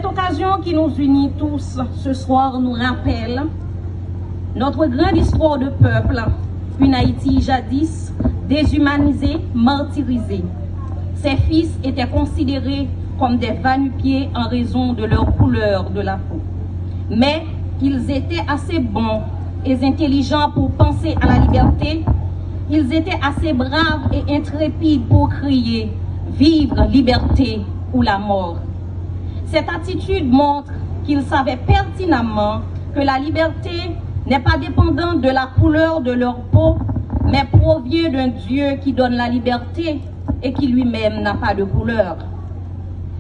Cette occasion qui nous unit tous ce soir nous rappelle notre grande histoire de peuple, une Haïti jadis déshumanisée, martyrisée. Ses fils étaient considérés comme des va-nu-pieds en raison de leur couleur de la peau. Mais ils étaient assez bons et intelligents pour penser à la liberté. Ils étaient assez braves et intrépides pour crier « Vivre liberté ou la mort ». Cette attitude montre qu'ils savaient pertinemment que la liberté n'est pas dépendante de la couleur de leur peau, mais provient d'un Dieu qui donne la liberté et qui lui-même n'a pas de couleur.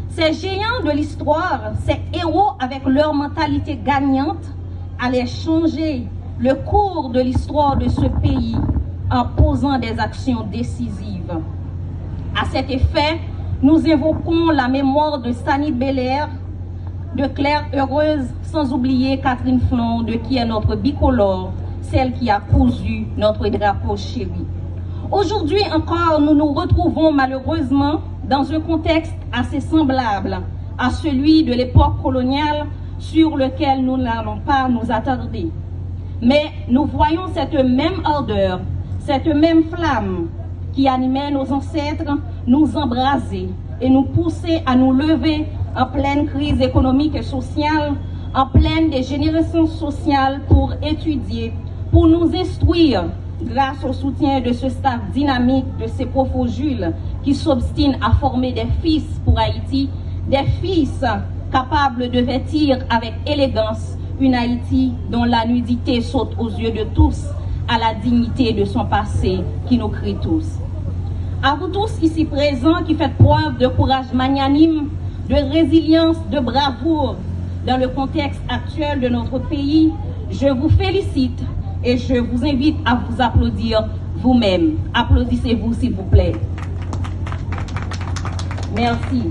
Ces géants de l'histoire, ces héros avec leur mentalité gagnante, allaient changer le cours de l'histoire de ce pays en posant des actions décisives. À cet effet, nous évoquons la mémoire de Stanley Belair, de Claire Heureuse, sans oublier Catherine Flon, de qui est notre bicolore, celle qui a cousu notre drapeau chéri. Aujourd'hui encore, nous nous retrouvons malheureusement dans un contexte assez semblable à celui de l'époque coloniale sur lequel nous n'allons pas nous attarder. Mais nous voyons cette même ardeur, cette même flamme qui animait nos ancêtres nous embraser et nous pousser à nous lever en pleine crise économique et sociale, en pleine dégénérescence sociale pour étudier, pour nous instruire grâce au soutien de ce staff dynamique de ces profos Jules qui s'obstinent à former des fils pour Haïti, des fils capables de vêtir avec élégance une Haïti dont la nudité saute aux yeux de tous à la dignité de son passé qui nous crie tous. À vous tous ici présents qui faites preuve de courage magnanime, de résilience, de bravoure dans le contexte actuel de notre pays, je vous félicite et je vous invite à vous applaudir vous-même. Applaudissez-vous s'il vous plaît. Merci.